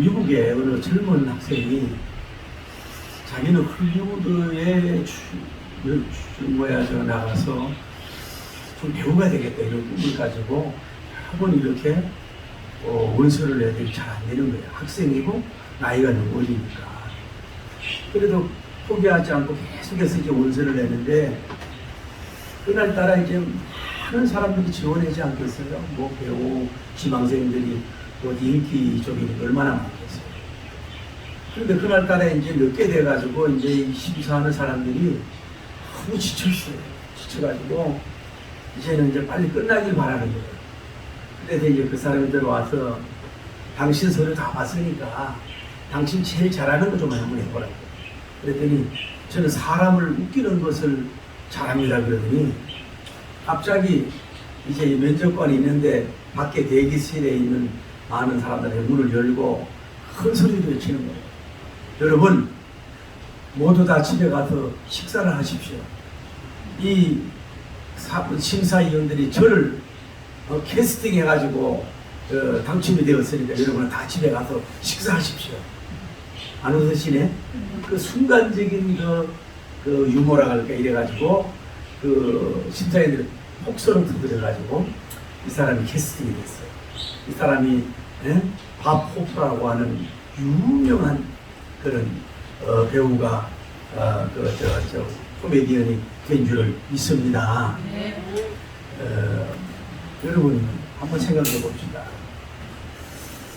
미국의 어느 젊은 학생이 자기는 헐리우드에 나가서 좀 배우가 되겠다 이런 꿈을 가지고 한번 이렇게 원서를 내더니 잘 안 되는 거예요. 학생이고 나이가 너무 어리니까. 그래도 포기하지 않고 계속해서 이제 원서를 내는데 그날따라 이제 많은 사람들이 지원하지 않겠어요. 뭐 배우, 지망생들이 어디 인기 쪽이 얼마나 많겠어요. 그런데 그날따라 이제 몇 개 돼가지고 이제 심사하는 사람들이 너무 지쳤어요. 지쳐가지고 이제는 이제 빨리 끝나길 바라는 거예요. 그래서 이제 그 사람이 들어와서 당신 서류 다 봤으니까 당신 제일 잘하는 거 좀 한번 해보라고. 그랬더니 저는 사람을 웃기는 것을 잘합니다. 그러더니 갑자기 이제 면접관이 있는데 밖에 대기실에 있는 많은 사람들의 문을 열고 큰 소리로 외치는 거예요. 여러분 모두 다 집에 가서 식사를 하십시오. 이 심사위원들이 저를 캐스팅해가지고 당첨이 되었으니까 여러분은 다 집에 가서 식사하십시오. 안 웃으시네? 그 순간적인 그 유머라 할까 이래가지고 그 심사위원들이 폭소를 터뜨려가지고 이 사람이 캐스팅이 됐어요. 이 사람이 밥 호프라고 하는 유명한 그런 배우가 코미디언이 된 줄을 믿습니다. 여러분 한번 생각해 봅시다.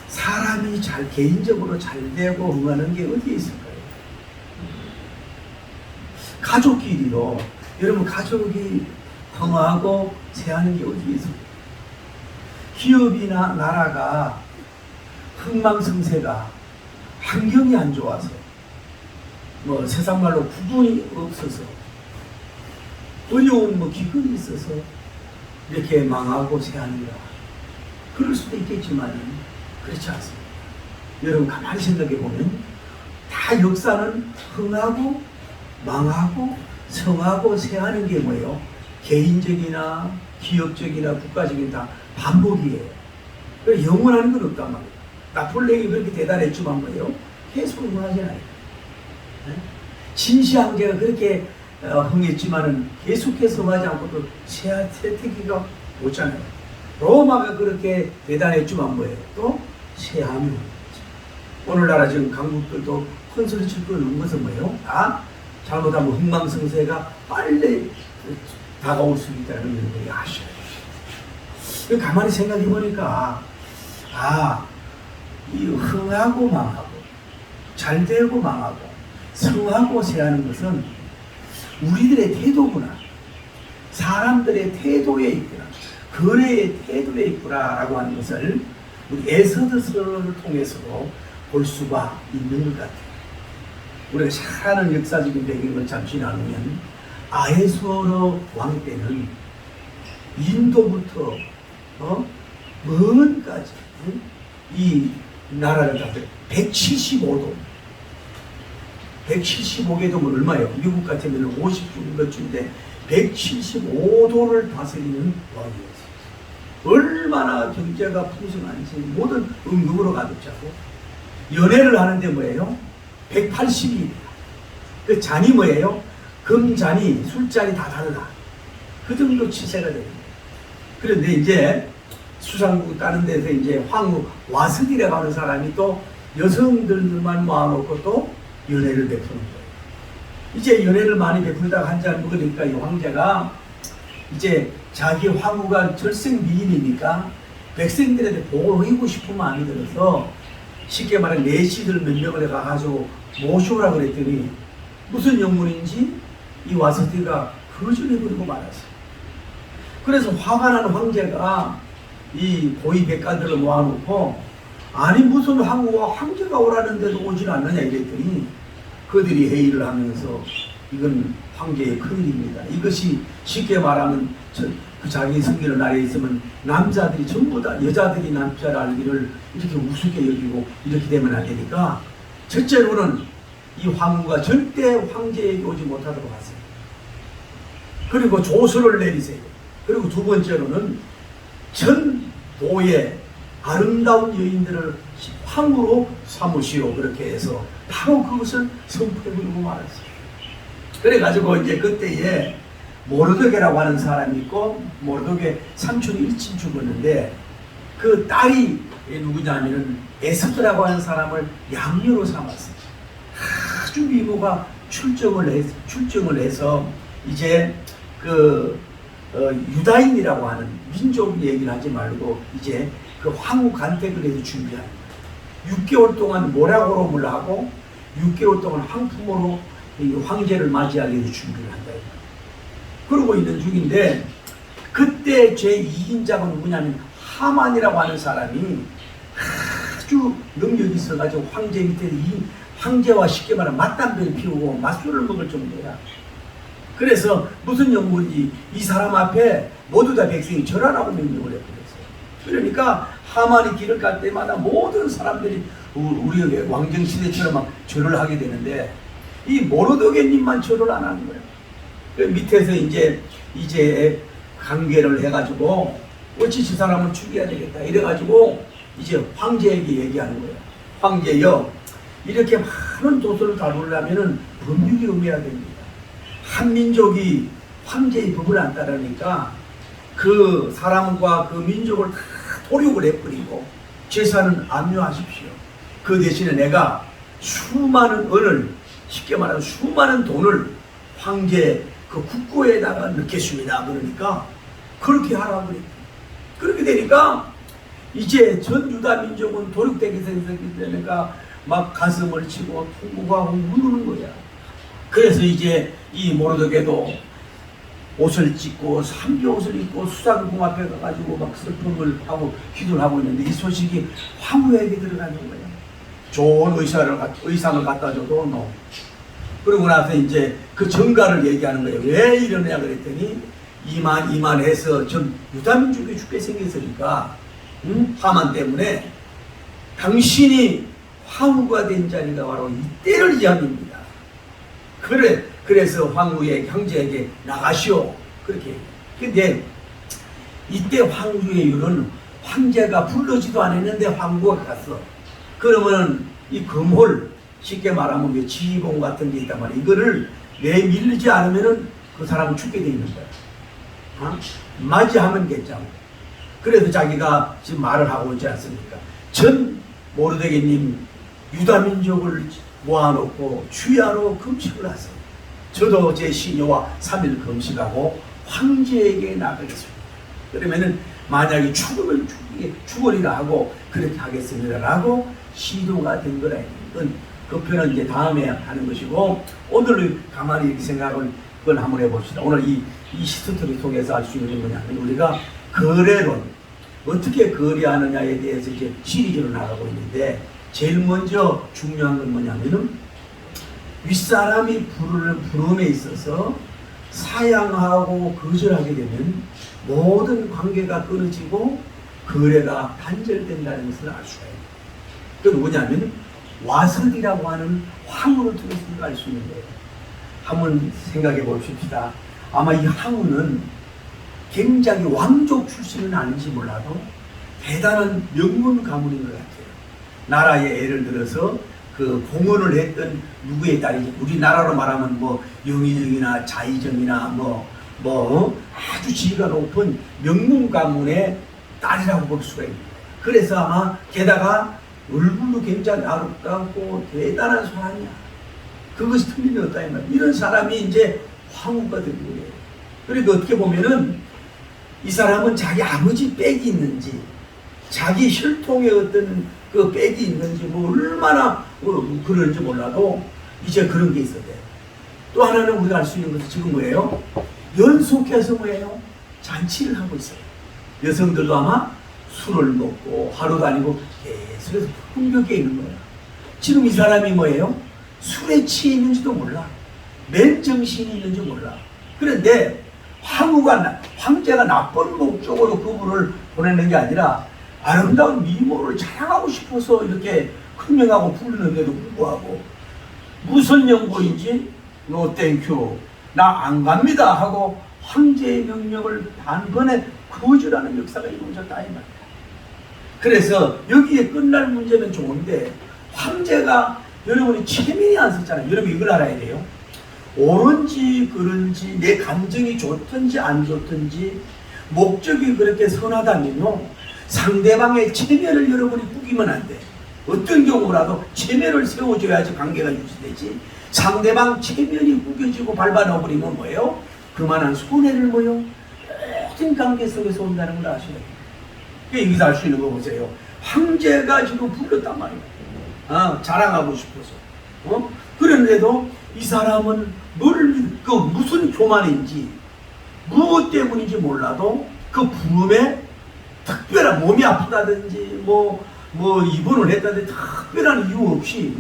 사람이 개인적으로 잘 되고 흥하는 게 어디에 있을까요? 가족끼리도 여러분 가족이 흥하고 세하는 게 어디에 있을까요? 기업이나 나라가 흥망성쇠가 환경이 안 좋아서 뭐 세상 말로 구분이 없어서 어려운 기근이 있어서 이렇게 망하고 세하는가. 그럴 수도 있겠지만 그렇지 않습니다. 여러분 가만히 생각해 보면 다 역사는 흥하고 망하고 성하고 세하는 게 뭐예요? 개인적이나 기업적이나 국가적인 다 반복이에요. 영원한 건 없단 말이에요. 나폴레옹이 그렇게 대단했지만 뭐예요? 계속 흥하잖아요. 진시황제가 그렇게 흥했지만은 계속해서 흥하지 않고 또 쇠퇴기가 오잖아요. 로마가 그렇게 대단했지만 뭐예요? 또 쇠하면 오늘날아 지금 강국들도 큰 소리 칠 거 없는 것은 뭐예요? 다 잘못하면 흥망성쇠가 빨리 다가올 수 있다는 걸 아셔야 돼요. 가만히 생각해 보니까 이 흥하고 망하고 잘 되고 망하고 성하고 세하는 것은 우리들의 태도구나. 사람들의 태도에 있구나. 거래의 태도에 있구나라고 하는 것을 우리 에서더서를 통해서도 볼 수가 있는 것 같아요. 우리가 잘 아는 역사적인 배경을 잠시 나누면 아에수어로 왕 때는 인도부터 먼까지 이 나라를 다 175도 175개 도면 얼마예요? 미국 같으면 50주 몇 주인데 175도를 다스리는 왕이었어요. 얼마나 경제가 풍성한지 모든 음금으로 가득 차고 연애를 하는데 뭐예요? 180이 그 잔이 뭐예요? 금잔이 술잔이 다 다르다. 그 정도 치세가 됩니다. 그런데 이제 수상국 다른 데서 이제 황후 와스디라고 하는 사람이 또 여성들만 모아놓고 또 연애를 베푸는 거예요. 이제 연애를 많이 베풀다가 한 잔 먹으니까 이 황제가 이제 자기 황후가 절생미인이니까 백성들한테 보이고 싶은 마음이 들어서 쉽게 말하면 내시들 몇 명을 가가지고 모셔오라 그랬더니 무슨 영문인지 이 와스디가 거절해버리고 말았어요. 그래서 화가 난 황제가 이 고위 백관들을 모아놓고 아니 무슨 황후와 황제가 오라는데도 오질 않느냐 이랬더니 그들이 회의를 하면서 이건 황제의 큰일입니다. 이것이 쉽게 말하면 그 자기 승리를 나라에 있으면 남자들이 전부 다 여자들이 남자를 알기를 이렇게 우습게 여기고 이렇게 되면 안 되니까 첫째로는 이 황후가 절대 황제에게 오지 못하도록 하세요. 그리고 조서를 내리세요. 그리고 두 번째로는 전 도의 아름다운 여인들을 황후로 삼으시오. 그렇게 해서 바로 그것을 선포해버리고 말았어요. 그래가지고 이제 그때에 모르드게라고 하는 사람이 있고, 모르드게 삼촌이 일찍 죽었는데 그 딸이 누구냐면은 에스더라고 하는 사람을 양녀로 삼았어요. 아주 미모가 출정을 해서 이제 유다인이라고 하는 민족 얘기를 하지 말고 이제 그 황후 간택을 해서 준비하는 거예요. 6개월 동안 모략오롬을 하고 6개월 동안 황품으로 황제를 맞이하기 위해서 준비를 한다. 그러고 있는 중인데 그때 제2인자가 누구냐면 하만이라고 하는 사람이 아주 능력이 있어가지고 황제 밑에 황제와 쉽게 말하면 맞담배를 피우고 맞술을 먹을 정도야. 그래서 무슨 연구인지 이 사람 앞에 모두 다 백성이 절하라고 명령을 해버렸어요. 그러니까 하만이 길을 갈 때마다 모든 사람들이 우리 왕정시대처럼 막 절을 하게 되는데 이 모르드게님만 절을 안 하는 거예요. 그 밑에서 이제 관계를 해가지고 어찌 저 사람을 죽여야 되겠다 이래가지고 이제 황제에게 얘기하는 거예요. 황제여, 이렇게 많은 도서를 다루려면은 법률이 의미해야 됩니다. 한 민족이 황제의 법을 안 따르니까 그 사람과 그 민족을 다 도륙을 해버리고 재산은 압류하십시오. 그 대신에 내가 수많은 은을, 쉽게 말하면 수많은 돈을 황제 그 국고에다가 넣겠습니다. 그러니까 그렇게 하라고 그랬죠. 그렇게 되니까 이제 전 유다 민족은 도륙되기 되니까 막 가슴을 치고 통곡하고 우는 거야. 그래서 이제 이 모르드게도 옷을 찢고 삼겨옷을 입고 수상궁 앞에 가가지고 막 슬픔을 하고 기도를 하고 있는데 이 소식이 황후에게 들어가는 거야. 좋은 의상을 갖다 줘도 너. 그러고 나서 이제 그 정가를 얘기하는 거예요. 왜 이러냐 그랬더니 이만해서 전 유다민족이 죽게 생겼으니까 하만 때문에 당신이 황후가 된 자리가 바로 이때를 이야기합니다. 그래서 황후의 형제에게 나가시오. 그렇게. 근데 이때 황후의 이유는 황제가 불러지도 않았는데 황후가 갔어. 그러면은 이 금홀, 쉽게 말하면 지휘봉 같은 게 있단 말이야. 이거를 내밀지 않으면은 그 사람은 죽게 돼 있는 거야. 맞이하면 괜찮고. 그래서 자기가 지금 말을 하고 있지 않습니까? 전 모르드게님 유다민족을 모아놓고 주야로 금식을 하세요. 저도 제 시녀와 3일 금식하고 황제에게 나가겠습니다. 그러면은 만약에 죽으면 죽으리라 하고 그렇게 하겠습니다. 라고 시도가 된 거라. 그 표현은 이제 다음에 하는 것이고, 오늘 가만히 이렇게 생각을 그걸 한번 해봅시다. 오늘 이 시스템을 통해서 알 수 있는 건 뭐냐면, 우리가 거래론, 어떻게 거래하느냐에 대해서 이제 시리즈로 나가고 있는데, 제일 먼저 중요한 건 뭐냐면은, 윗사람이 부름에 있어서 사양하고 거절하게 되면 모든 관계가 끊어지고 거래가 단절된다는 것을 알 수가 있어요. 그건 뭐냐면 와석이라고 하는 황후를 통해서 알 수 있는 거예요. 한번 생각해 봅시다. 아마 이 황후는 굉장히 왕족 출신은 아닌지 몰라도 대단한 명문 가문인 것 같아요. 나라에 예를 들어서 그 공헌을 했던 누구의 딸이지? 우리나라로 말하면 뭐 영의정이나 자의정이나 아주 지위가 높은 명문 가문의 딸이라고 볼 수가 있는 거예요. 그래서 아마 게다가 얼굴도 굉장히 아름답고 대단한 사람이야. 그것이 틀림이 없다 이 말이야. 이런 사람이 이제 황후가 된 거예요. 그러니까 어떻게 보면은 이 사람은 자기 아버지 빽이 있는지, 자기 혈통의 어떤 그 빽이 있는지, 얼마나 그런지 몰라도 이제 그런 게 있어야 돼. 또 하나는 우리가 알 수 있는 것은 지금 뭐예요? 연속해서 뭐예요? 잔치를 하고 있어요. 여성들도 아마 술을 먹고 하루도 아니고 계속해서 풍벽에 있는 거예요. 지금 이 사람이 뭐예요? 술에 취해 있는지도 몰라. 맨정신이 있는지 몰라. 그런데 황제가 나쁜 목적으로 그분을 보내는 게 아니라 아름다운 미모를 자랑하고 싶어서 이렇게 큰명하고 부르는데도 불구하고 무슨 연고인지 노 땡큐 나 안 갑니다 하고 황제의 명령을 단번에 거절하는 역사가 이루어졌다 이 말이야. 그래서 여기에 끝날 문제는 좋은데 황제가 여러분이 체면이 안 섰잖아요. 여러분 이걸 알아야 돼요. 옳은지 그른지 내 감정이 좋든지 안 좋든지 목적이 그렇게 선하다면요 상대방의 체면을 여러분이 꾸기면 안 돼. 어떤 경우라도 체면을 세워줘야지 관계가 유지되지. 상대방 체면이 구겨지고 밟아넣어버리면 뭐예요? 그만한 손해를 뭐요? 모든 관계 속에서 온다는 걸 아셔야 돼요. 여기서 알 수 있는 거 보세요. 황제가 지금 불렀단 말이에요. 자랑하고 싶어서. 그런데도 이 사람은 무슨 교만인지 무엇 때문인지 몰라도 그 부름에 특별한 몸이 아프다든지 뭐 입원을 했다든지 특별한 이유 없이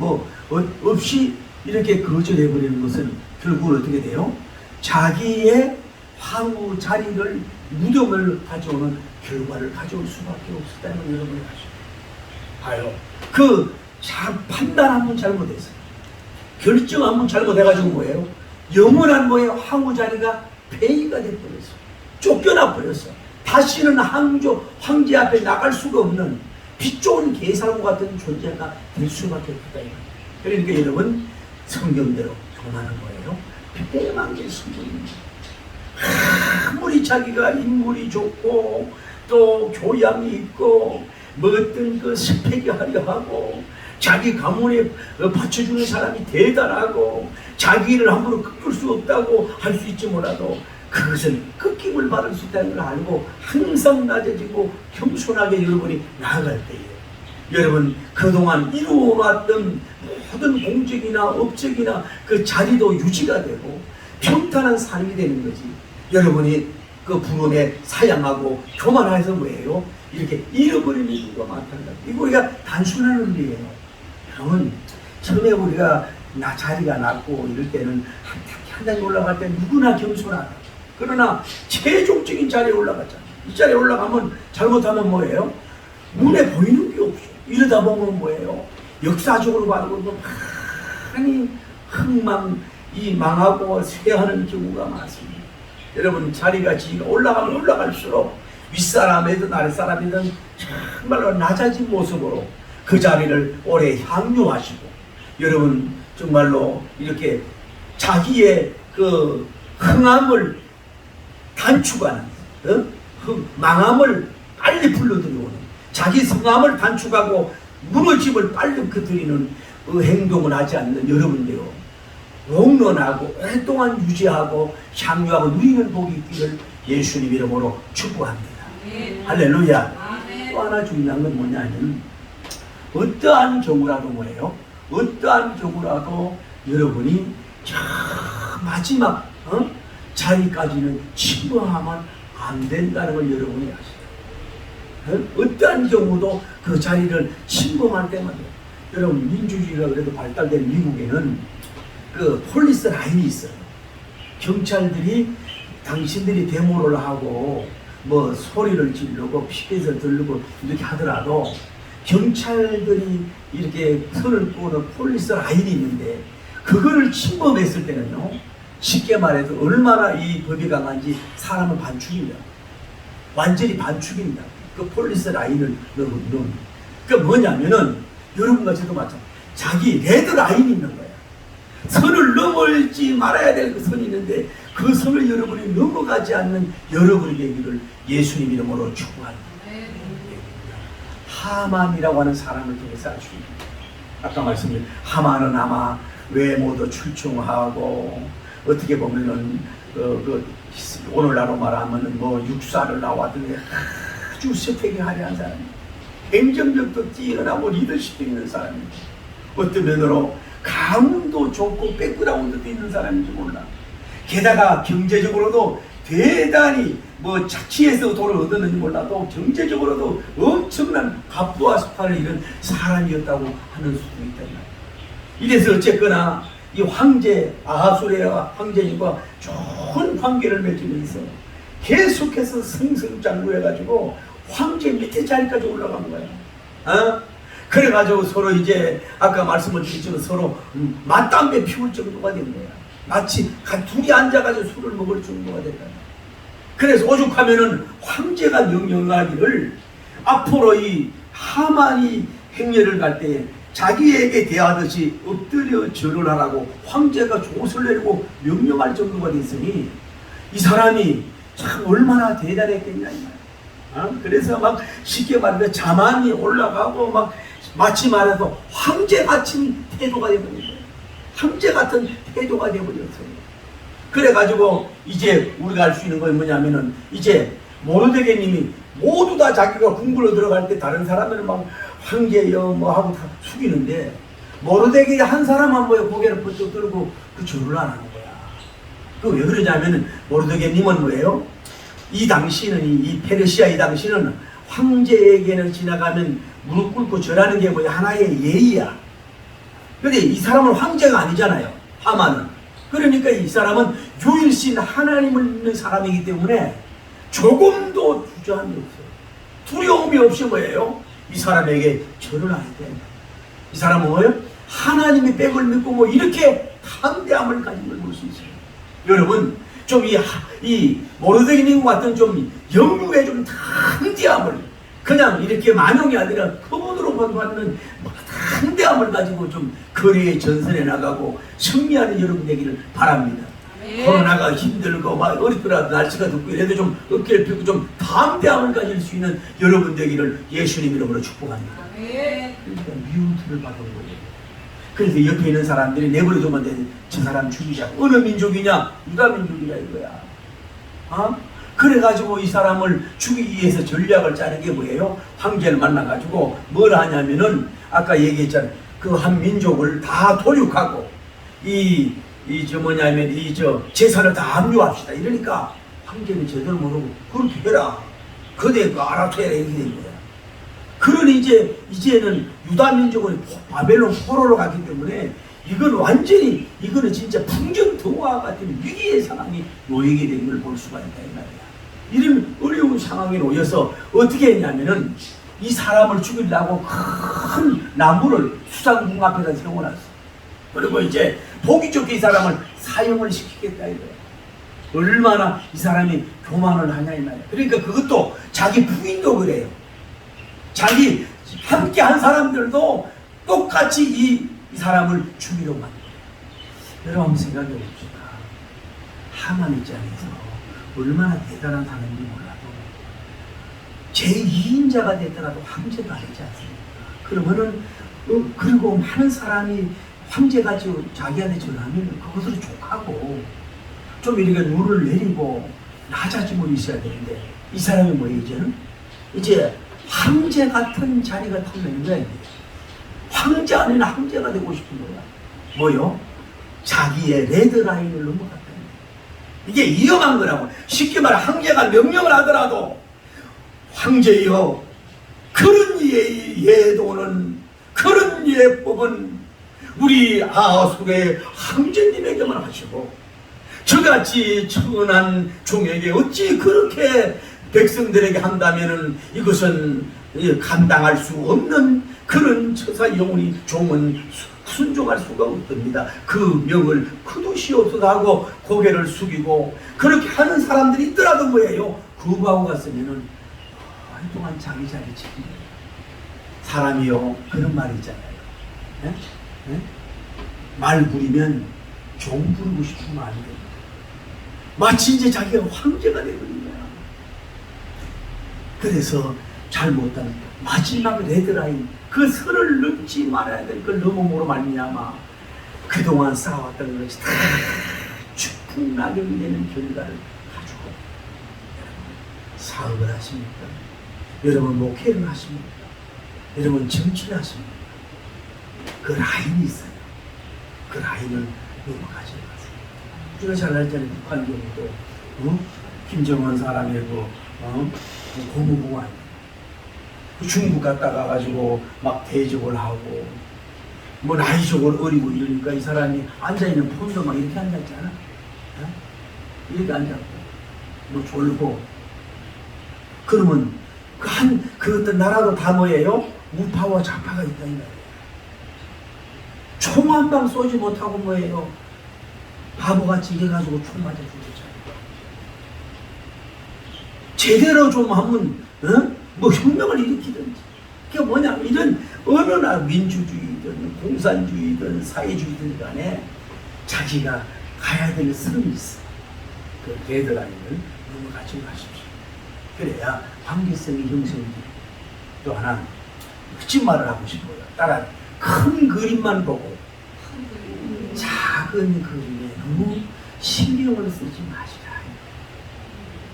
없이 이렇게 거절해버리는 것은 결국은 어떻게 돼요? 자기의 황후 자리를 무덤을 가져오는 결과를 가져올 수밖에 없었다는 걸 여러분이 아셔요. 봐요. 판단 한번 잘못했어요. 결정 한번 잘못해가지고 뭐예요? 영원한 뭐예요? 황후 자리가 폐위가 돼버렸어. 쫓겨나 버렸어. 다시는 황제 앞에 나갈 수가 없는 빛좋은 개살구 같은 존재가 될 수밖에 없다. 그러니까 여러분 성경대로 교만한 거예요. 빗대만개 신분입니다. 아무리 자기가 인물이 좋고 또 교양이 있고 어떤 그 스펙이 화려하고 자기 가문에 받쳐주는 사람이 대단하고 자기 일을 함부로 꺾을 수 없다고 할 수 있지 몰라도 그것은 꺾임을 받을 수 있다는 걸 알고 항상 낮아지고 겸손하게 여러분이 나아갈 때에 여러분 그동안 이루어왔던 모든 공적이나 업적이나 그 자리도 유지가 되고 평탄한 삶이 되는 거지. 여러분이 그 부름에 사양하고 교만해서 뭐예요? 이렇게 잃어버리는 이유가 많다는 거예요. 이거 우리가 단순한 의미예요. 여러분 처음에 우리가 자리가 낮고 이럴 때는 한 단계 올라갈 때 누구나 겸손하다. 그러나 최종적인 자리에 올라갔잖아요. 이 자리에 올라가면 잘못하면 뭐예요? 눈에 보이는 게 없어. 이러다 보면 뭐예요? 역사적으로 봐도 많이 망하고 쇠하는 경우가 많습니다. 여러분 자리가 지가 올라가면 올라갈수록 윗사람이든 아랫사람이든 정말로 낮아진 모습으로 그 자리를 오래 향유하시고 여러분 정말로 이렇게 자기의 그 흥함을 단축하는 망함을 빨리 불러들여오는 자기 성함을 단축하고 무너짐을 빨리 그들이는 그 행동을 하지 않는 여러분들요 롱런하고 오랫동안 유지하고 향유하고 누리는 복이 있기를 예수님 이름으로 축복합니다. 할렐루야. 또 하나 중요한 건 뭐냐면 어떠한 경우라도 뭐예요? 어떠한 경우라도 여러분이 마지막 자리까지는 침범하면 안 된다는 걸 여러분이 아시죠? 어떠한 경우도 그 자리를 침범할 때마다 여러분 민주주의가 그래도 발달된 미국에는 그 폴리스 라인이 있어요. 경찰들이 당신들이 데모를 하고 뭐 소리를 지르고 피켓을 들고 이렇게 하더라도 경찰들이 이렇게 선을 꼬는 폴리스 라인이 있는데 그거를 침범했을 때는요 쉽게 말해서 얼마나 이 법이 강한지 사람은 반축입니다. 완전히 반축입니다. 그 폴리스 라인을 넣은 그 뭐냐면은 여러분과 저도 마찬가지 자기 레드 라인이 있는 거예요. 선을 넘을지 말아야 될 그 선이 있는데 그 선을 여러분이 넘어가지 않는 여러분이 되기를 예수님 이름으로 축복합니다. 하만이라고 하는 사람을 통해서 알 수 있습니다. 아까 말씀드린 하만은 아마 외모도 출중하고 어떻게 보면은 오늘날로 말하면 뭐 육사를 나왔던데 아주 스펙이 화려한 사람, 행정력도 뛰어나고 리더십도 있는 사람입니다. 어떤 면으로 가문도 좋고 백그라운드도 있는 사람인지 몰라. 게다가 경제적으로도 대단히 뭐 자취해서 돈을 얻었는지 몰라도 경제적으로도 엄청난 갑부와 스파를 이룬 사람이었다고 하는 수도 있다. 이래서 어쨌거나 이 황제 아하수레와 황제님과 좋은 관계를 맺으면서 계속해서 승승장구해가지고 황제 밑에 자리까지 올라간 거야. 그래가지고 서로 이제 아까 말씀을 드렸지만 서로 맞담배 피울 정도가 된 거야. 마치 둘이 앉아가지고 술을 먹을 정도가 됐다. 그래서 오죽하면은 황제가 명령하기를 앞으로 이 하만이 행렬을 갈 때에 자기에게 대하듯이 엎드려 절을 하라고 황제가 조서를 내리고 명령할 정도가 됐으니 이 사람이 참 얼마나 대단했겠냐 이 말. 그래서 막 쉽게 말해서 자만이 올라가고 막 마치 말해서 황제 같은 태도가 되어버린 거예요. 황제 같은 태도가 되어버렸어요. 그래가지고 이제 우리가 알 수 있는 건 뭐냐면은 이제 모르드게님이 모두 다 자기가 궁궐로 들어갈 때 다른 사람들은 막 황제여 뭐 하고 다 숙이는데 모르드게 한 사람만 뭐에 고개를 뻗어 들고 그 절을 안 하는 거야. 그 왜 그러냐면은 모르드게님은 뭐예요? 이 당시는 이 페르시아 이 당시는 황제에게는 지나가면 무릎 꿇고 절하는 게 뭐야 하나의 예의야. 근데 이 사람은 황제가 아니잖아요. 하만은. 그러니까 이 사람은 유일신 하나님을 믿는 사람이기 때문에 조금도 주저함이 없어요. 두려움이 없이 뭐예요? 이 사람에게 절을 하게 됩니다. 이 사람은 뭐예요? 하나님의 백을 믿고 뭐 이렇게 담대함을 가진 걸 볼 수 있어요. 여러분 좀 이 모르드게님 같은 좀 영국의 좀 담대함을 그냥 이렇게 만용이 아니라 그분으로 받는 담대함을 가지고 좀 거리에 전선에 나가고 승리하는 여러분 되기를 바랍니다. 네. 코로나가 힘들고 막 어렵더라도 날씨가 덥고 이래도 좀 어깨를 펴고 좀 담대함을 가질 수 있는 여러분 되기를 예수님 이름으로 축복합니다. 네. 그러니까 미움을 받은 거예요. 그래서 옆에 있는 사람들이 내버려두면 돼. 저 사람 죽이자. 어느 민족이냐? 유다 민족이냐 이거야. 그래가지고 이 사람을 죽이기 위해서 전략을 짜는 게 뭐예요? 황제를 만나가지고 뭘 하냐면은 아까 얘기했잖아요. 그 한 민족을 다 도륙하고 제사를 다 압류합시다. 이러니까 황제는 제대로 모르고 그렇게 해라. 그대 그 알아둬야 이렇게 된 거야. 그러니 이제는 유다 민족은 바벨론 포로로 갔기 때문에 이건 완전히 이거는 진짜 풍전등화 같은 위기의 상황이 놓이게 된 걸 볼 수가 있다 이 말이야. 이런 어려운 상황에 놓여서 어떻게 했냐면은 이 사람을 죽이려고 큰 나무를 수상궁 앞에다 세워놨어. 그리고 이제 보기 좋게 이 사람을 사형을 시키겠다 이거야. 얼마나 이 사람이 교만을 하냐 이 말이야. 그러니까 그것도 자기 부인도 그래요. 자기 함께 한 사람들도 똑같이 이 사람을 죽이려고 하는 거예요. 여러분 한번 생각해 봅시다. 하만 입장에서 얼마나 대단한 사람인지 몰라도 제2인자가 됐더라도 황제가 아니지 않습니까? 그러면은 그리고 많은 사람이 황제같이 자기한테 전하면 그것으로 족하고 좀 이렇게 눈을 내리고 낮아지고 있어야 되는데 이 사람이 뭐예요 이제는? 이제 황제 같은 자리가 탐내는 거야. 황제 아닌 황제가 되고 싶은 거야. 뭐요? 자기의 레드라인을 넘어갔다는 거야. 이게 위험한 거라고. 쉽게 말해 황제가 명령을 하더라도 황제여 그런 예도는 그런 예법은 우리 아하수의 황제님에게만 하시고 저같이 천한 종에게 어찌 그렇게 백성들에게 한다면은 이것은 감당할 수 없는 그런 처사 영혼이 종은 순종할 수가 없습니다. 그 명을 거두시옵소서 하고 고개를 숙이고 그렇게 하는 사람들이 있더라도 뭐예요? 구하고 갔으면은 한동안 자기 자리 지키는 사람이요 그런 말이 있잖아요. 네? 네? 말 부리면 종 부르고 싶으면 안 돼요. 마치 이제 자기가 황제가 되거든요. 그래서 잘못한 마지막 레드라인 그 선을 넘지 말아야 될 걸 넘음으로 말미암아 그동안 쌓아왔던 것이 다 축풍낙엽이 되는 결과를 가지고 사업을 하십니까? 여러분 목회를 하십니까? 여러분 정치를 하십니까? 그 라인이 있어요. 그 라인을 넘어가지 마세요. 우리가 잘 알잖아요. 북한 경우도 김정은 사람이고 고무부가 아니에요. 중국 갔다가 가지고 막 대적을 하고 뭐 나이적으로 어리고 이러니까 이 사람이 앉아있는 폰도 막 이렇게 앉아있잖아. 이렇게 앉았고 뭐 졸고 그러면 그 어떤 나라도 다 뭐예요? 우파와 좌파가 있다 이 말이에요. 총 한 방 쏘지 못하고 뭐예요? 바보같이 이래가지고 총 맞아 죽었잖아요. 제대로 좀 하면 뭐 혁명을 일으키든지 그게 뭐냐, 이런 어느 나라 민주주의든 공산주의든 사회주의든 간에 자기가 가야 될 선이 있어. 그 데드라인을 넘어가지 마십시오. 그래야 관계성이 형성돼요. 또 하나 흑진 말을 하고 싶어요. 따라 큰 그림만 보고 작은 그림에 너무 신경을 쓰지 마시라.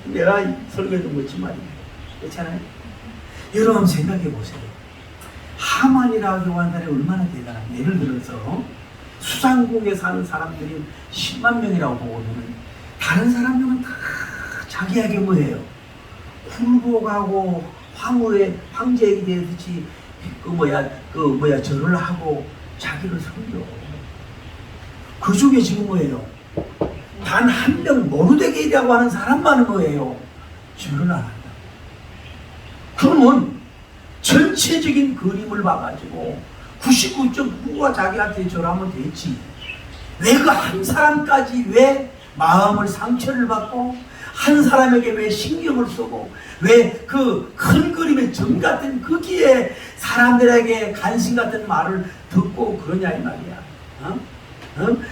내가 설교도 멋진 말입니다. 그렇잖아요? 여러분 생각해 보세요. 하만이라고 하는 사람이 얼마나 대단한, 예를 들어서 수상국에 사는 사람들이 10만 명이라고 보거든요. 다른 사람들은 다 자기에게 뭐예요? 굴복하고 황제에게 대듯이 절을 하고 자기를 섬겨. 그 중에 지금 뭐예요? 단 한 명 모르데게이라고 하는 사람만은 뭐예요? 절을 안 한다. 그러면 전체적인 그림을 봐가지고 99.9가 자기한테 절하면 되지. 왜 그 한 사람까지 왜 마음을 상처를 받고 한 사람에게 왜 신경을 쓰고 왜 그 큰 그림의 점 같은 거기에 사람들에게 간신 같은 말을 듣고 그러냐 이 말이야.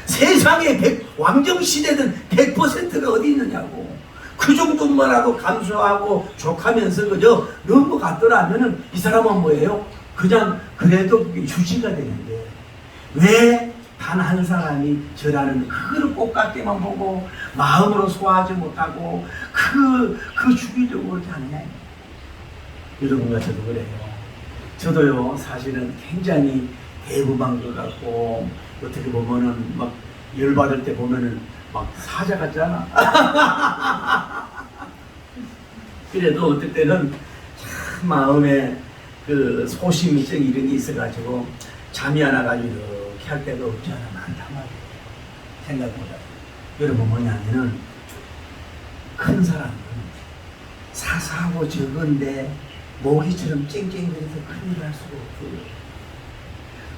세상에 왕정시대든 100%가 어디 있느냐고. 그 정도만 하고 감수하고 족하면서 그저 넘어갔더라면은 이 사람은 뭐예요? 그냥 그래도 유지가 되는데 왜 단 한 사람이 저라는 그거를 꽃같게만 보고 마음으로 소화하지 못하고 그 주기적으로 그렇게 하느냐. 여러분과 저도 그래요. 저도요 사실은 굉장히 대부만 것 같고 어떻게 보면은 막 열받을 때 보면은 막 사자 같잖아. 그래도 어떨 때는 참 마음에 그 소심이증 이런 게 있어가지고 잠이 안 와가지고 이렇게 할 때가 없지 않아 많단 말이에요. 생각보다. 여러분 뭐냐면은 큰 사람은 사사하고 적은데 모기처럼 쨍쨍거려서 큰일 날 수가 없어요.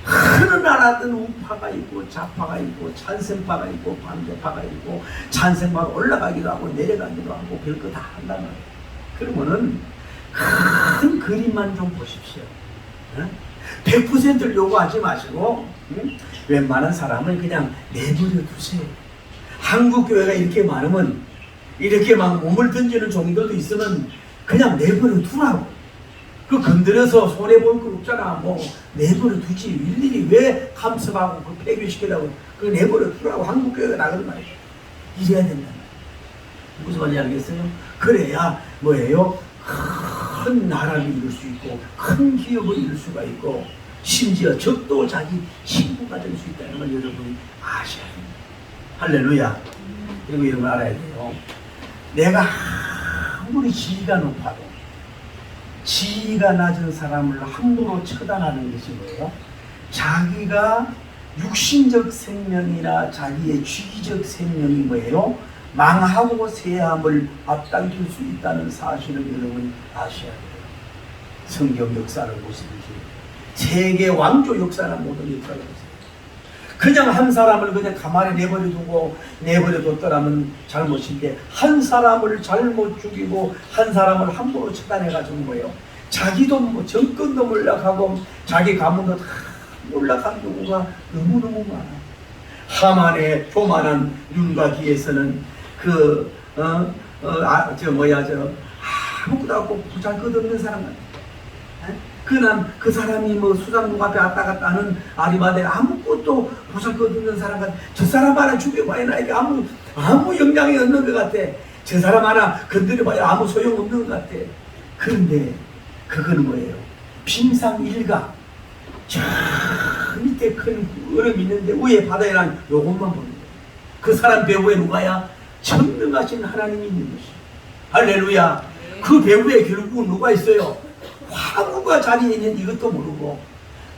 큰 나라든 우파가 있고 좌파가 있고 찬성파가 있고 반대파가 있고 찬성파가 올라가기도 하고 내려가기도 하고 별거 다 한단 말이에요. 그러면은 큰 그림만 좀 보십시오. 100%를 요구하지 마시고 웬만한 사람을 그냥 내버려 두세요. 한국 교회가 이렇게 많으면 이렇게 막 몸을 던지는 종들도 있으면 그냥 내버려 두라고. 그 건드려서 손해볼 거 없잖아. 뭐 내버려 두지. 일일이 왜 감습하고 그 폐교시키려고. 그거 내버려 두라고. 한국교회가 나가는 말이에요. 이래야 된다. 무슨 말인지 알겠어요? 그래야 뭐예요? 큰 나라를 이룰 수 있고 큰 기업을 이룰 수가 있고 심지어 적도 자기 친구가 될 수 있다는 걸 여러분이 아셔야 됩니다. 할렐루야. 그리고 이런 걸 알아야 돼요. 내가 아무리 지위가 높아도 지위가 낮은 사람을 함부로 처단하는 것이 뭐예요? 자기가 육신적 생명이나 자기의 주기적 생명이 뭐예요? 망하고 쇠함을 앞당길 수 있다는 사실을 여러분이 아셔야 돼요. 성경 역사를 보시듯이 세계 왕조 역사나 모든 역사를 보세요. 그냥 한 사람을 그냥 가만히 내버려 뒀더라면 잘못인데 한 사람을 잘못 죽이고 한 사람을 함부로 처단해가지고 뭐예요? 자기도 뭐 정권도 몰락하고 자기 가문도 다 몰락한 경우가 너무너무 많아요. 하만의 교만한 눈과 귀에서는 아무것도 없고 보잘것없는 사람 같아요. 그 사람이 뭐 수장국 앞에 왔다 갔다 하는 아리마대 아무것도 보잘것없는 사람 같아. 저 사람 하나 죽여봐야 나에게 아무 영향이 없는 것 같아. 저 사람 하나 건드려봐야 아무 소용없는 것 같아. 그런데 그건 뭐예요? 빙상일각. 저 밑에 큰 얼음이 있는데 위에 바다에 난 요것만 보는 거예요. 그 사람 배후에 누가야? 전능하신 하나님이 있는 것이에요. 할렐루야. 그 배후에 결국은 누가 있어요? 화구가 자리에 있는 이것도 모르고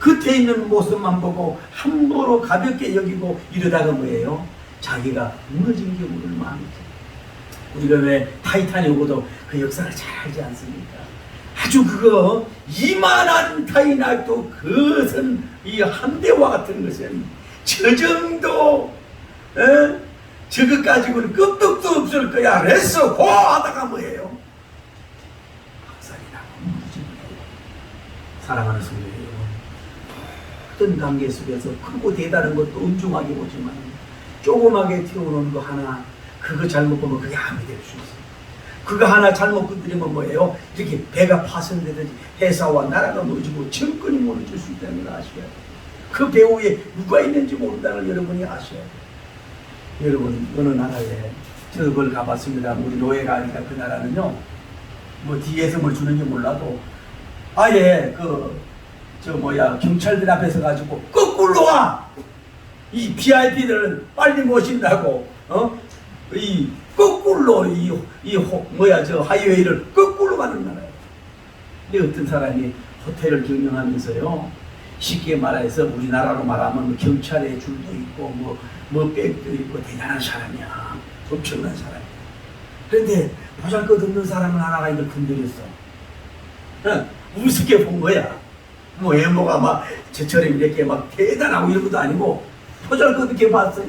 겉에 있는 모습만 보고 함부로 가볍게 여기고 이러다가 뭐예요? 자기가 무너진 경우를 많이 있죠. 우리가 왜 타이타닉 오고도 그 역사를 잘 알지 않습니까? 아주 그거 이만한 타이타닉도 그것은 이 함대와 같은 것은 저 정도 저것 가지고는 끄떡도 없을 거야. 그래서 고 하다가 뭐예요? 사랑하는 성도 여러분, 어떤 관계 속에서 크고 대단한 것도 엄중하게 보지만 조그맣게 튀어오는 거 하나, 그거 잘못 보면 그게 암이 될 수 있어요. 그거 하나 잘못 건드리면 뭐예요? 이렇게 배가 파손되듯이 회사와 나라가 무너지고 정권이 무너질 수 있다는 걸 아셔야 돼요. 그 배후에 누가 있는지 모른다는 걸 여러분이 아셔야 돼요. 여러분, 어느 나라에 저걸 가봤습니다. 우리 노예가 아니라 그 나라는요, 뭐 뒤에서 뭘 주는지 몰라도 아예 경찰들 앞에서 가지고 거꾸로 와! 이 VIP들은 빨리 모신다고, 이 거꾸로 하이웨이를 거꾸로 가는 나라예요. 근데 어떤 사람이 호텔을 경영하면서요, 쉽게 말해서 우리나라로 말하면 뭐 경찰의 줄도 있고 뭐 백도 있고 대단한 사람이야. 엄청난 사람이야. 그런데 보잘것없는 사람을 하나가 이걸 건드렸어. 우습게 본 거야. 뭐 외모가 막 저처럼 이렇게 막 대단하고 이런 것도 아니고 보잘것없게 봤어요.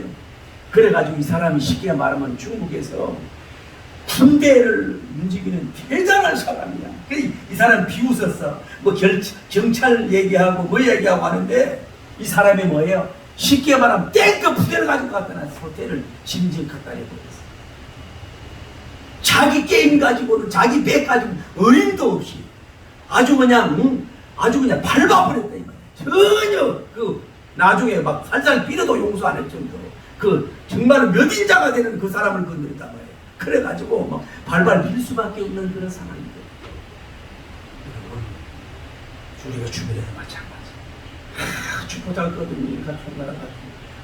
그래가지고 이 사람이 쉽게 말하면 중국에서 군대를 움직이는 대단한 사람이야. 이 사람 비웃었어. 뭐 경찰 얘기하고 뭐 얘기하고 하는데 이 사람이 뭐예요? 쉽게 말하면 땡급 부대를 가지고 갖다 놨어. 호텔을 짐진 갖다 내버렸어. 자기 게임 가지고는 자기 배 가지고 어림도 없이 아주 그냥 밟아버렸다 이 말이야. 전혀 나중에 막 살살 빌어도 용서 안 할 정도로 정말 몇 인자가 되는 그 사람을 건드렸단 말이에요. 그래가지고 막 발발 빌 수밖에 없는 그런 상황인데, 여러분, 우리가 주변에서 마찬가지. 아주 보잘것없는 같은 나라 같은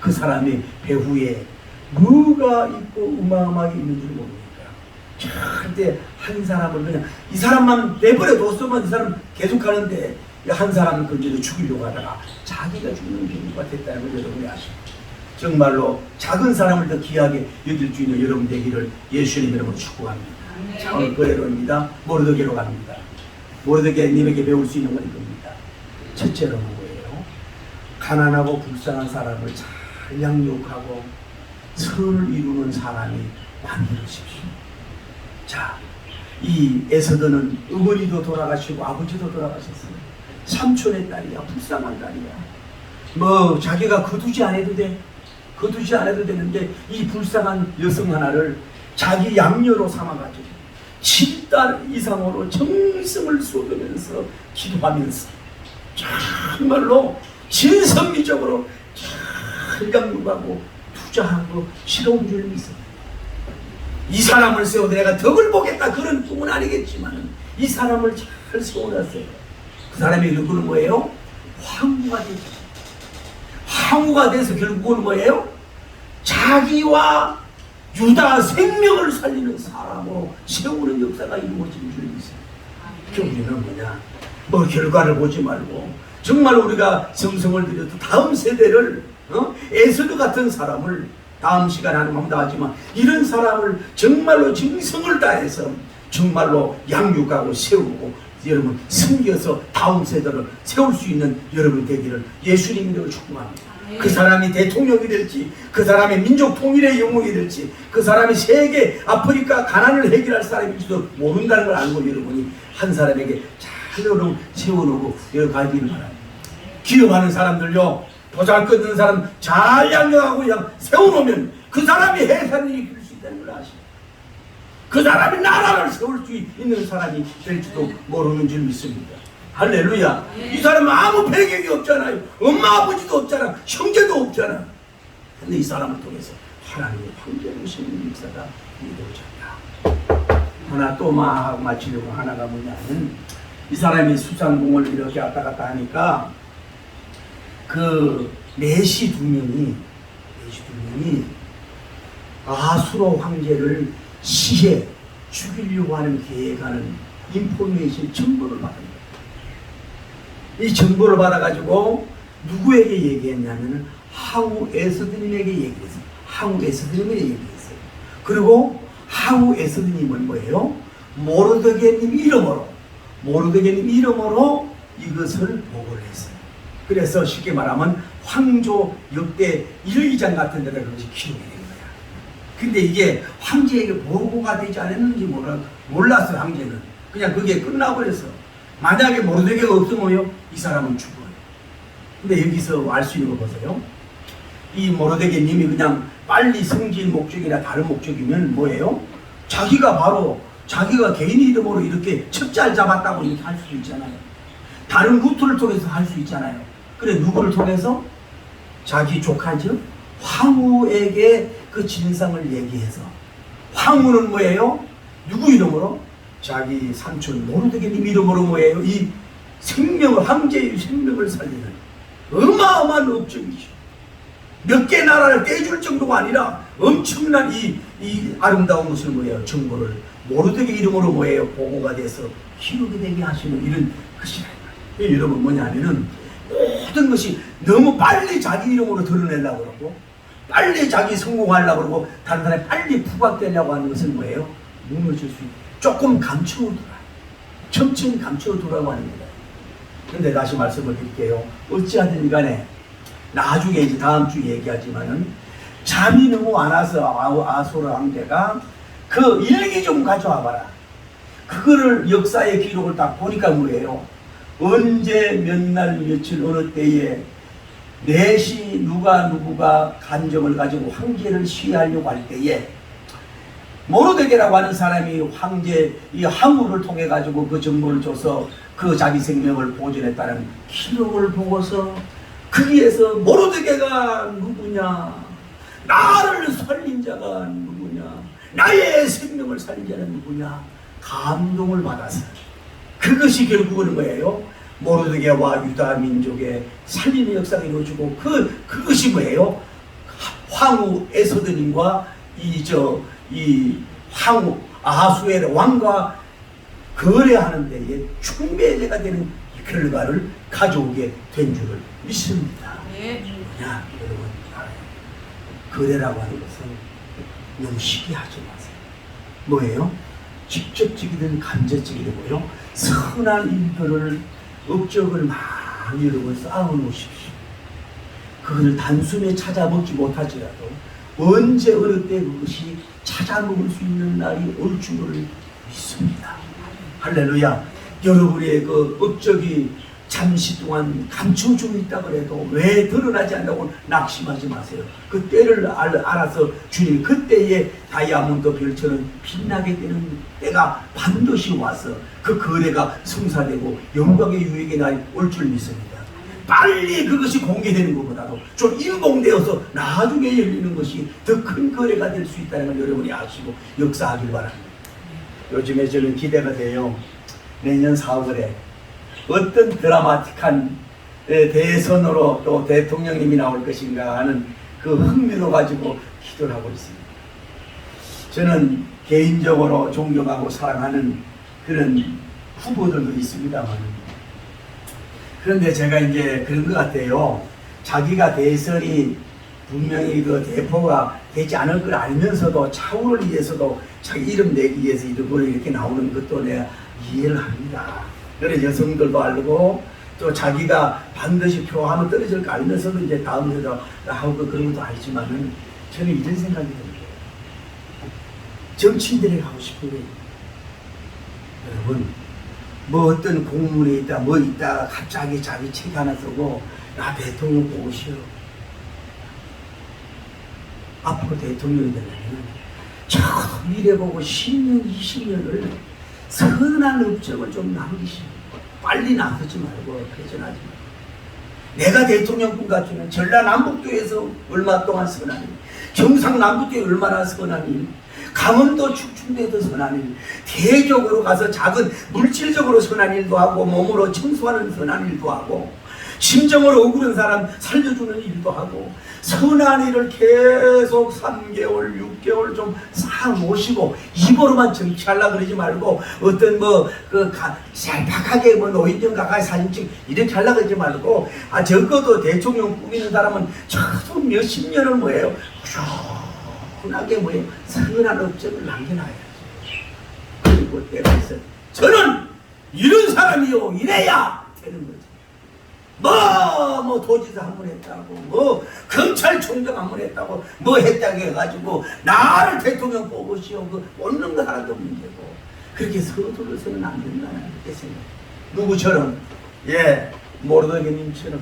그 사람의 배후에 뭐가 있고 어마어마하게 있는 줄 모르니까 절대 한 사람을 그냥 이 사람만 내버려 뒀으면 이 사람 계속 하는데 한 사람을 건져서 죽이려고 하다가 자기가 죽는 경우가 됐다는 걸 여러분이 아십니까? 정말로 작은 사람을 더 귀하게 여길 수 있는 여러분 되기를 예수님 이름으로 축복합니다. 창을 거래로입니다. 모르드게로 갑니다. 모르드게님에게 배울 수 있는 건 이겁니다. 첫째로는 뭐예요? 가난하고 불쌍한 사람을 잘 양육하고 선을 이루는 사람이 만들어십시오. 자, 이 에서드는 어머니도 돌아가시고 아버지도 돌아가셨어요. 삼촌의 딸이야. 불쌍한 딸이야. 자기가 거두지 않아도 돼. 거두지 않아도 되는데 이 불쌍한 여성 하나를 자기 양녀로 삼아가지고 7달 이상으로 정성을 쏟으면서 기도하면서 정말로 진선미적으로 잘 양육하고 투자하고 시도한 줄 믿습니다. 이 사람을 세워도 내가 덕을 보겠다 그런 꿈은 아니겠지만 이 사람을 잘 세워놨어요. 그 사람의 누구는 뭐예요? 황후가 되죠. 황후가 돼서 결국은 뭐예요? 자기와 유다 생명을 살리는 사람으로 세우는 역사가 이루어진 줄 믿습니다. 우리는 뭐냐? 결과를 보지 말고 정말 우리가 정성을 들여도 다음 세대를 에서드 같은 사람을 다음 시간에 하는 다 하지만 이런 사람을 정말로 정성을 다해서 정말로 양육하고 세우고 여러분 섬겨서 다음 세대를 세울 수 있는 여러분 되기를 예수님 이름으로 축복합니다. 그 사람이 대통령이 될지 그 사람이 민족 통일의 영웅이 될지 그 사람이 세계 아프리카 가난을 해결할 사람일지도 모른다는 걸 알고 여러분이 한 사람에게 잘 세워놓고 여러 가지를 바랍니다. 기업하는 사람들요 보잘것없는 사람 잘 양육하고 그냥 세워놓으면 그 사람이 해산을 이길 수 있다는 걸 아시죠? 그 사람이 나라를 세울 수 있는 사람이 될지도 모르는 줄 믿습니다. 할렐루야. 이 사람은 아무 배경이 없잖아요. 엄마 아버지도 없잖아. 형제도 없잖아. 근데 이 사람을 통해서 하나님의 황제로 세우는 역사가 이루어졌다. 하나 또 마치려고 하나가 뭐냐면 이 사람이 수상공을 이렇게 왔다 갔다 하니까 그 내시 두 명이 아수로 황제를 시해 죽이려고 하는 계획하는 인포메이션 정보를 받은 거예요. 이 정보를 받아가지고 누구에게 얘기했냐면 하우 에서드님에게 얘기했어요. 하우 에서드님에게 얘기했어요. 그리고 하우 에서드님은 뭐예요? 모르드게님 이름으로 이것을 보고를 했어요. 그래서 쉽게 말하면 황조 역대 1, 2장 같은 데다 그것이 기록이 된 거야. 근데 이게 황제에게 보고가 되지 않았는지 몰랐어요. 황제는 그냥 그게 끝나버렸어. 만약에 모르드게가 없으면요, 이 사람은 죽어요. 근데 여기서 알 수 있는 거 보세요. 이 모르드게님이 그냥 빨리 승진 목적이나 다른 목적이면 뭐예요? 자기가 개인 이름으로 이렇게 첩자를 잡았다고 이렇게 할 수 있잖아요. 다른 루트를 통해서 할 수 있잖아요. 그래, 누구를 통해서? 자기 조카죠? 황후에게 그 진상을 얘기해서. 황후는 뭐예요? 누구 이름으로? 자기 삼촌 모르드게님 이름으로 뭐예요? 이 생명을, 황제의 생명을 살리는 어마어마한 업적이죠. 몇 개 나라를 떼줄 정도가 아니라 엄청난 이 아름다운 것을 뭐예요? 정보를 모르드게 이름으로 뭐예요? 보고가 돼서 키우게 되게 하시는 이런 것이라. 여러분 뭐냐면은 모든 것이 너무 빨리 자기 이름으로 드러내려고 그러고 빨리 자기 성공하려고 그러고 다른 사람이 빨리 부각되려고 하는 것은 뭐예요? 무너질 수 있고 조금 감추어두라. 천천히 감추어두라고 하는 거예요. 근데 다시 말씀을 드릴게요. 어찌하든 간에 나중에 이제 다음 주 얘기하지만은 잠이 너무 안 와서 아소르 왕제가 그 일기 좀 가져와 봐라. 그거를 역사의 기록을 딱 보니까 뭐예요? 언제 몇 날 며칠 어느 때에 넷이 누구가 간정을 가지고 황제를 시해하려고 할 때에 모르드게라고 하는 사람이 황제 이 항우를 통해 가지고 그 정보를 줘서 그 자기 생명을 보존했다는 기록을 보고서 거기에서 모르드게가 누구냐, 나를 살린 자가 누구냐, 나의 생명을 살린 자는 누구냐 감동을 받아서 그것이 결국은 뭐예요? 모르드게와 유다 민족의 살림의 역사가 이루어지고 그것이 뭐예요? 황후 에스더님과 이 황후 아하수엘 왕과 거래하는 데에 충배제가 되는 결과를 가져오게 된 줄을 믿습니다. 네. 뭐냐 여러분, 거래라고 하는 것은 너무 쉽게 하지 마세요. 뭐예요? 직접적이든 간접적이되고요, 선한 일들을 업적을 많이 여러분 쌓아놓으십시오. 그것을 단숨에 찾아먹지 못하더라도 언제 어느 때 그것이 찾아먹을 수 있는 날이 올 줄을 믿습니다. 할렐루야. 여러분의 그 업적이 잠시 동안 감춰주고 있다고 해도 왜 드러나지 않는다고 낙심하지 마세요. 그 때를 알아서 주님 그때에 다이아몬드 별처럼 빛나게 되는 때가 반드시 와서 그 거래가 성사되고 영광의 유익의 날이 올 줄 믿습니다. 빨리 그것이 공개되는 것보다도 좀 인봉되어서 나중에 열리는 것이 더 큰 거래가 될 수 있다는 걸 여러분이 아시고 역사하길 바랍니다. 요즘에 저는 기대가 돼요. 내년 4월에 어떤 드라마틱한 대선으로 또 대통령님이 나올 것인가 하는 그 흥미로 가지고 기도를 하고 있습니다. 저는 개인적으로 존경하고 사랑하는 그런 후보들도 있습니다만, 그런데 제가 이제 그런 것 같아요. 자기가 대선이 분명히 그 대표가 되지 않을 걸 알면서도 차후를 위해서도 자기 이름 내기 위해서 이런 걸 이렇게 나오는 것도 내가 이해를 합니다. 그래서 여성들도 알고 또 자기가 반드시 표하면 떨어질 거 알면서도 이제 다음 여자 하고 그런 것도 알지만은 저는 이런 생각이 듭니다. 정치인들이 하고 싶은 게, 여러분 뭐 어떤 공문이 있다 뭐 있다 갑자기 자기 책 하나 쓰고 나 대통령 보고 싶어. 앞으로 대통령이 되려면 저 미래 보고 10년 20년을 선한 업적을 좀 남기시고 빨리 나서지 말고 회전하지 말고, 내가 대통령군 같으면 전라남북도에서 얼마 동안 선한 일, 경상남북도에 얼마나 선한 일, 강원도 축충도에도 선한 일, 대적으로 가서 작은 물질적으로 선한 일도 하고 몸으로 청소하는 선한 일도 하고 심정으로 억울한 사람 살려주는 일도 하고 선한 일을 계속 3개월, 6개월 좀 쌓아놓으시고 입으로만 정치하려고 그러지 말고 어떤 짤박하게 노인정 가까이 사진 찍 이렇게 하려고 그러지 말고 적어도 대통령 꾸미는 사람은 저도 몇십 년을 뭐예요? 꾸준하게 뭐예요? 선한 업적을 남겨놔야지. 그리고 때가 있어. 저는 이런 사람이요. 이래야 되는 거지. 뭐 도지사 한 번 했다고, 뭐 검찰총장 한 번 했다고, 뭐 했다고 해가지고 나를 대통령 뽑으시오. 그 뽑는 거 하나도 문제고 그렇게 서두르서는 안 된다는 그렇게 생각해요. 누구처럼? 예, 모르드게님처럼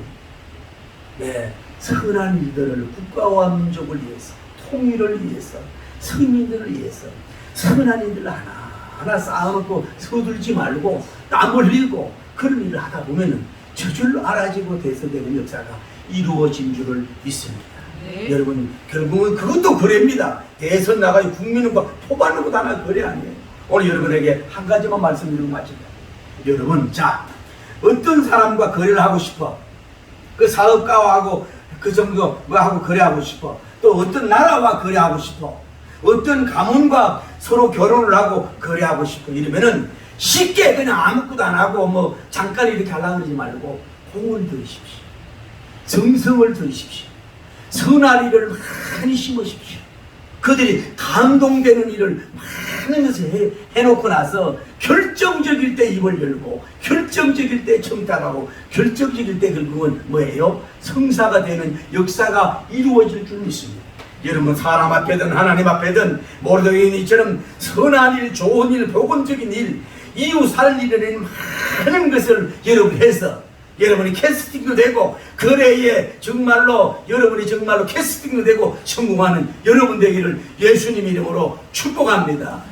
예, 선한 일들을 국가와 민족을 위해서, 통일을 위해서, 서민들을 위해서 선한 일들을 하나하나 쌓아놓고 서둘지 말고 땀 흘리고 그런 일을 하다 보면은 저절로 알아지고 대서되는 역사가 이루어진 줄을 믿습니다. 네. 여러분, 결국은 그것도 거래입니다. 대선 나가서 국민은 포받는 것도 하나 거래 아니에요. 오늘 여러분에게 한 가지만 말씀드리고 마칩니다. 여러분, 자, 어떤 사람과 거래를 하고 싶어? 그 사업가하고 그 정도하고 거래하고 싶어? 또 어떤 나라와 거래하고 싶어? 어떤 가문과 서로 결혼을 하고 거래하고 싶어? 이러면은 쉽게 그냥 아무것도 안 하고 뭐 잠깐 이렇게 하려고 그러지 말고 공을 들이십시오. 정성을 들이십시오. 선한 일을 많이 심으십시오. 그들이 감동되는 일을 많은 것을 해놓고 나서 결정적일 때 입을 열고 결정적일 때 청탁하고 결정적일 때 결국은 뭐예요? 성사가 되는 역사가 이루어질 줄 믿습니다. 여러분, 사람 앞에든 하나님 앞에든 모르드게이처럼 선한 일, 좋은 일, 복음적인 일, 이웃 살리는 많은 것을 여러분 해서 여러분이 캐스팅도 되고 거래에 정말로 여러분이 정말로 캐스팅도 되고 성공하는 여러분 되기를 예수님 이름으로 축복합니다.